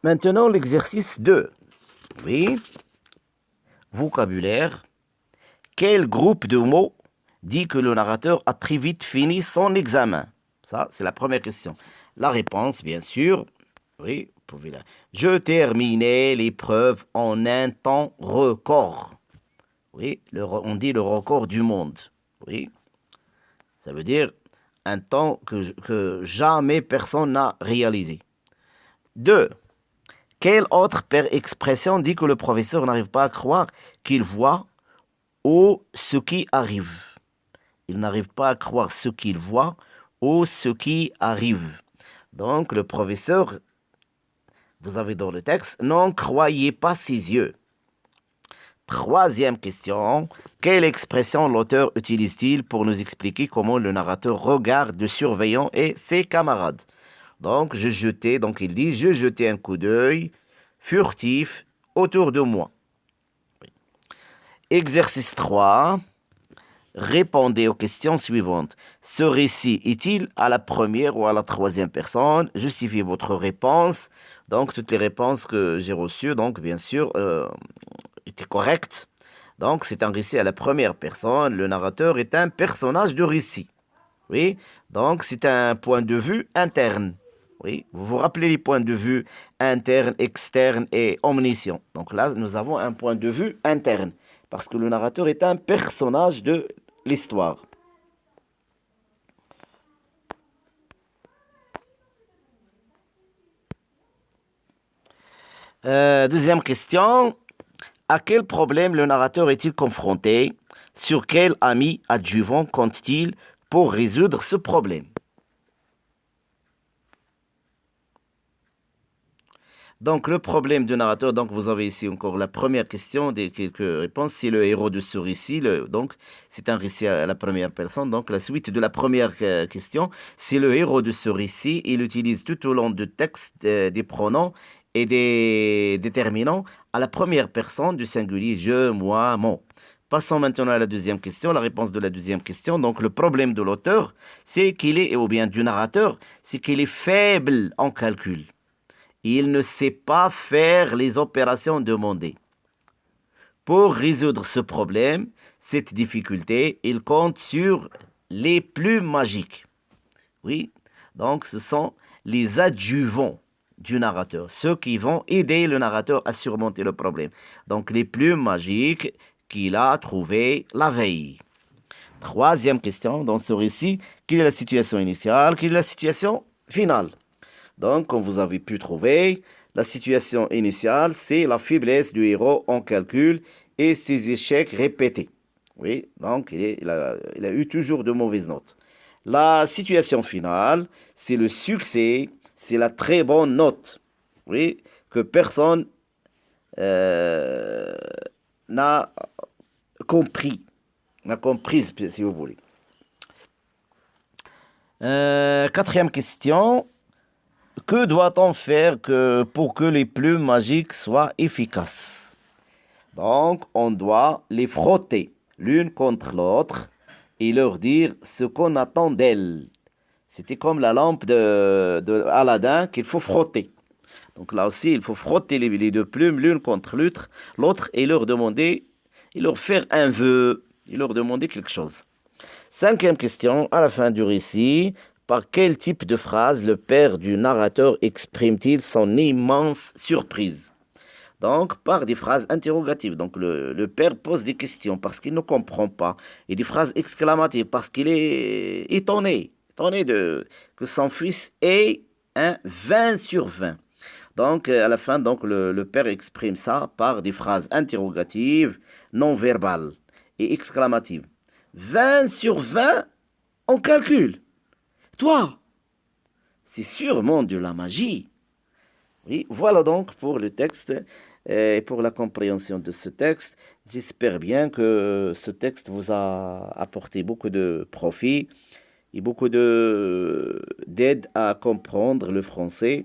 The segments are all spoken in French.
Maintenant, l'exercice 2. Oui. Vocabulaire. Quel groupe de mots dit que le narrateur a très vite fini son examen? Ça, c'est la première question. La réponse, bien sûr, oui, vous pouvez la... Je terminais l'épreuve en un temps record. Oui, on dit le record du monde. Oui, ça veut dire un temps que jamais personne n'a réalisé. 2. Quelle autre expression dit que le professeur n'arrive pas à croire qu'il voit ou ce qui arrive? Il n'arrive pas à croire ce qu'il voit ou ce qui arrive. Donc, le professeur, vous avez dans le texte, n'en croyez pas ses yeux. Troisième question, quelle expression l'auteur utilise-t-il pour nous expliquer comment le narrateur regarde le surveillant et ses camarades? Donc, il dit, je jetais un coup d'œil furtif autour de moi. Exercice 3. Répondez aux questions suivantes. Ce récit est-il à la première ou à la troisième personne? Justifiez votre réponse. Donc, toutes les réponses que j'ai reçues, donc, bien sûr, étaient correctes. Donc, c'est un récit à la première personne. Le narrateur est un personnage de récit. Oui, donc c'est un point de vue interne. Oui, vous vous rappelez les points de vue interne, externe et omniscient. Donc là, nous avons un point de vue interne, parce que le narrateur est un personnage de l'histoire. Deuxième question. À quel problème le narrateur est-il confronté? Sur quel ami adjuvant compte-t-il pour résoudre ce problème? Donc, le problème du narrateur, donc vous avez ici encore la première question, des quelques réponses, c'est le héros de ce récit. Donc, c'est un récit à la première personne. Donc, la suite de la première question, c'est le héros de ce récit. Il utilise tout au long du texte des pronoms et des déterminants à la première personne du singulier je, moi, mon. Passons maintenant à la deuxième question, la réponse de la deuxième question. Donc, le problème de l'auteur, c'est qu'il est, ou bien du narrateur, c'est qu'il est faible en calcul. Il ne sait pas faire les opérations demandées. Pour résoudre ce problème, cette difficulté, il compte sur les plus magiques. Oui, donc ce sont les adjuvants du narrateur, ceux qui vont aider le narrateur à surmonter le problème. Donc les plus magiques qu'il a trouvés la veille. Troisième question dans ce récit, quelle est la situation initiale, quelle est la situation finale? Donc, comme vous avez pu trouver, la situation initiale, c'est la faiblesse du héros en calcul et ses échecs répétés. Oui, donc il a eu toujours de mauvaises notes. La situation finale, c'est le succès, c'est la très bonne note. Oui, que personne euh, n'a compris, n'a comprise, si vous voulez. Quatrième question. Que doit-on faire pour que les plumes magiques soient efficaces? Donc, on doit les frotter l'une contre l'autre et leur dire ce qu'on attend d'elles. C'était comme la lampe de Aladdin qu'il faut frotter. Donc là aussi, il faut frotter les deux plumes l'une contre l'autre et leur demander, et leur faire un vœu, et leur demander quelque chose. Cinquième question, à la fin du récit, par quel type de phrase le père du narrateur exprime-t-il son immense surprise? Donc, par des phrases interrogatives. Donc, le père pose des questions parce qu'il ne comprend pas. Et des phrases exclamatives parce qu'il est étonné que son fils ait un 20 sur 20. Donc, à la fin, donc, le père exprime ça par des phrases interrogatives, non verbales et exclamatives. 20 sur 20 en calcul. Toi, c'est sûrement de la magie. Oui, voilà donc pour le texte et pour la compréhension de ce texte. J'espère bien que ce texte vous a apporté beaucoup de profit et beaucoup d'aide à comprendre le français.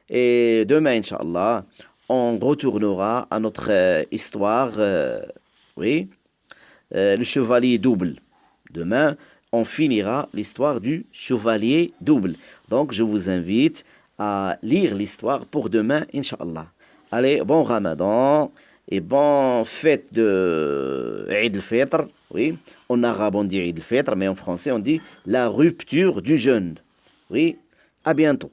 Et demain, Inch'Allah, on retournera à notre histoire, oui, le chevalier double. Demain, on finira l'histoire du chevalier double. Donc, je vous invite à lire l'histoire pour demain, Inch'Allah. Allez, bon Ramadan et bonne fête de Eid al-Fitr. Oui, en arabe on dit Eid al-Fitr, mais en français on dit la rupture du jeûne. Oui, à bientôt.